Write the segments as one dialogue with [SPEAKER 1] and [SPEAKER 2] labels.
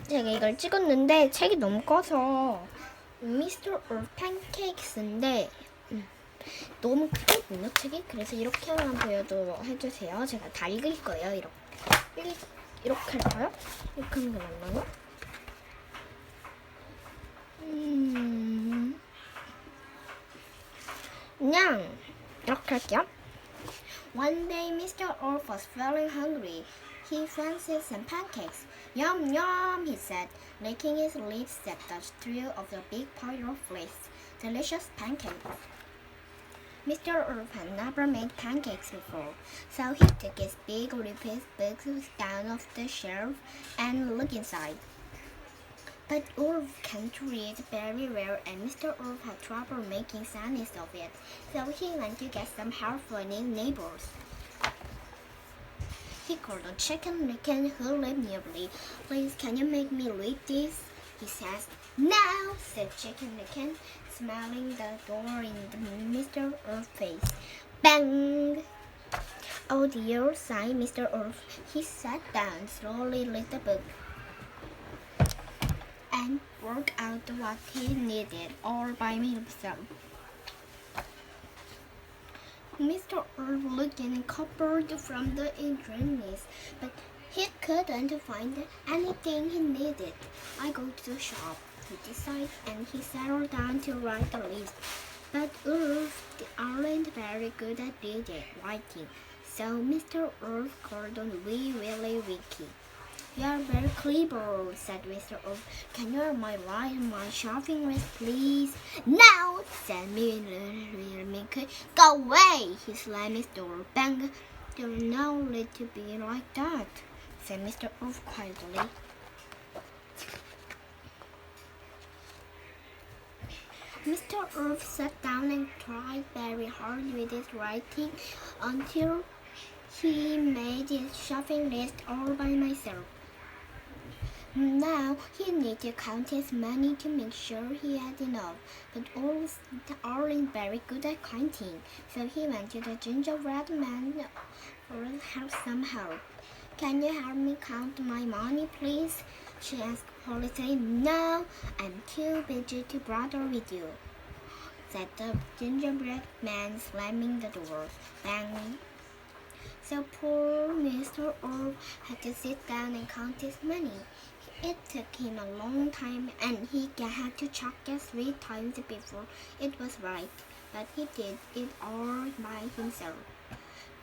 [SPEAKER 1] 제가 이걸 찍었는데 책이 너무 커서 미스터 올 팬케이크인데 너무 크거든요 책이. 그래서 이렇게만 보여도 해주세요. 제가 다 읽을 거예요. 이렇게 할까요? 이렇게 하는 게 맞나요? 그냥 이렇게 할게요. One day, Mr. Orf was feeling hungry. He fancied some pancakes. Yum, yum, he said, licking his lips at the thrill of the big pile of flakes. Delicious pancakes. Mr. Orf had never made pancakes before, so he took his big repeat books down off the shelf and looked inside. But Ulf can't read very well, and Mr. Ulf had trouble making sense of it, so he went to get some help from his neighbors. He called on Chicken Licken, who lived nearby. Please, can you make me read this? He says. No, said Chicken Licken, smiling the door in Mr. Ulf's face. Bang! Oh dear, sighed Mr. Ulf. He sat down, slowly read the book, and work out what he needed all by himself. Mr. Earl looked and coppered from the entrance, but he couldn't find anything he needed. I go to the shop, he decided, and he settled down to write the list. But Ulf aren't very good at writing, so Mr. Ulf called on Wee Willie Winkie. You are very clever, said Mr. Ulf. Can you write my shopping list, please? No, said Mickey. Go away, he slammed his door. Bang! There's no need to be like that, said Mr. Ulf quietly. Mr. Ulf sat down and tried very hard with his writing until he made his shopping list all by himself. Now he needed to count his money to make sure he had enough, but Ulf aren't very good at counting, so he went to the gingerbread man for some help. Can you help me count my money, please? She asked politely. No, I'm too busy to bother with you, said the gingerbread man, slamming the door. Bang! So poor Mr. Ulf had to sit down and count his money. It took him a long time, and he had to check it 3 times before it was right, but he did it all by himself.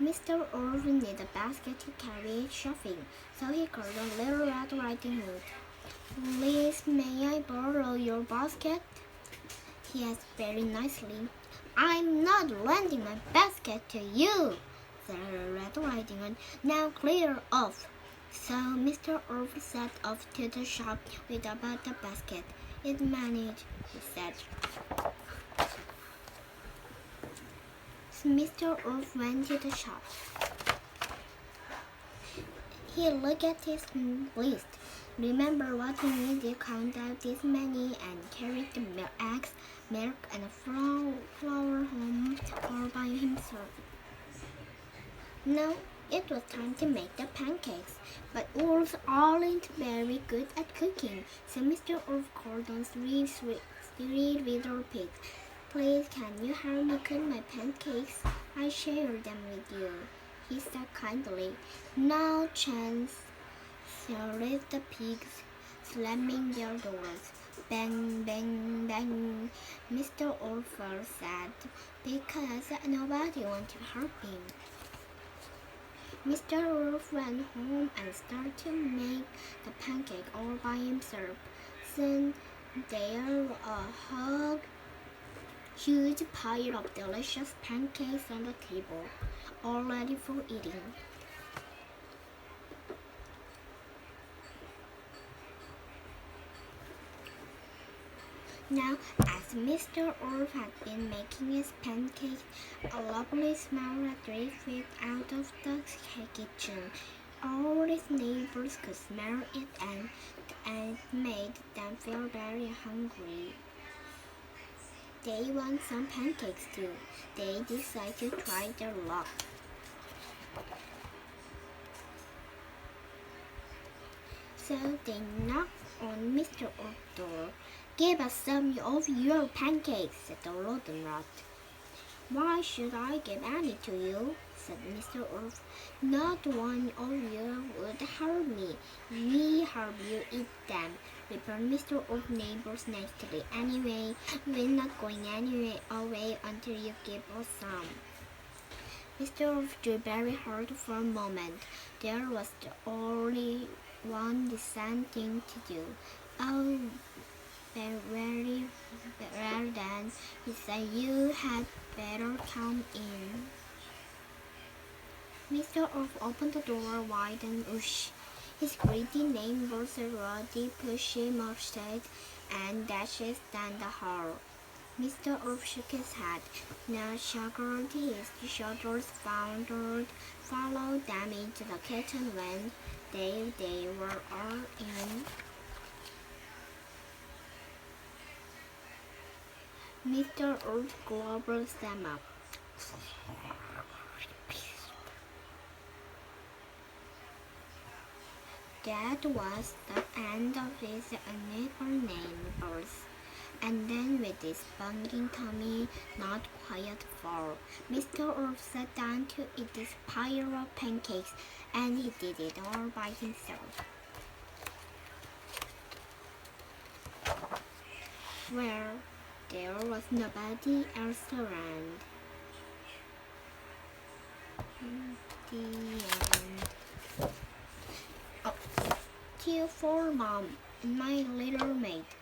[SPEAKER 1] Mr. Ulf needed a basket to carry his shopping, so he called a Little Red Riding Hood. Please, may I borrow your basket? He asked very nicely. I'm not lending my basket to you, said Red Riding Hood. Now clear off. So Mr. Ulf set off to the shop without the basket. It managed, he said. So Mr. Ulf went to the shop. He looked at his list. Remember what he needed, count out this many, and carried the eggs, milk, and flour home all by himself. Now it was time to make the pancakes, but Ulf aren't very good at cooking, so Mr. Ulf called on three little pigs. Please, can you help me cook my pancakes? I share them with you, he said kindly. No chance, shouted the pigs, slamming their doors. Bang, bang, bang, Mr. Ulf said, because nobody wanted to help him. Mr. Ulf went home and started to make the pancake all by himself. Soon there was a huge pile of delicious pancakes on the table, all ready for eating. Now, as Mr. Ulf had been making his pancakes, a lovely smell drifted out of the kitchen. All his neighbors could smell it, and it made them feel very hungry. They want some pancakes too. They decided to try their luck. So they knocked on Mr. Wolf's door. "Give us some of your pancakes," said the Goldenrod. "Why should I give any to you?" said Mr. Wolf. "Not one of you would harm me. We help you eat them," replied Mr. Wolf's neighbors nastily. "Anyway, we're not going away until you give us some." Mr. Wolf drew very hard for a moment. There was only one decent thing to do. "Oh, very well then," he said. "You had better come in." Mr. Wolf opened the door wide and whoosh. His greedy neighbors Roddy pushed him upstairs and dashes down the hall. Mr. Wolf shook his head. Now shrugged his shoulders, followed them into the kitchen when they were all in. Mr. Wolf gobbled them up. That was the end of his unequal neighbors. And then with his bungling tummy not quite full, Mr. Wolf sat down to eat this pile of pancakes, and he did it all by himself. Well, there was nobody else around. The end. Oh, till for Mom and my little mate.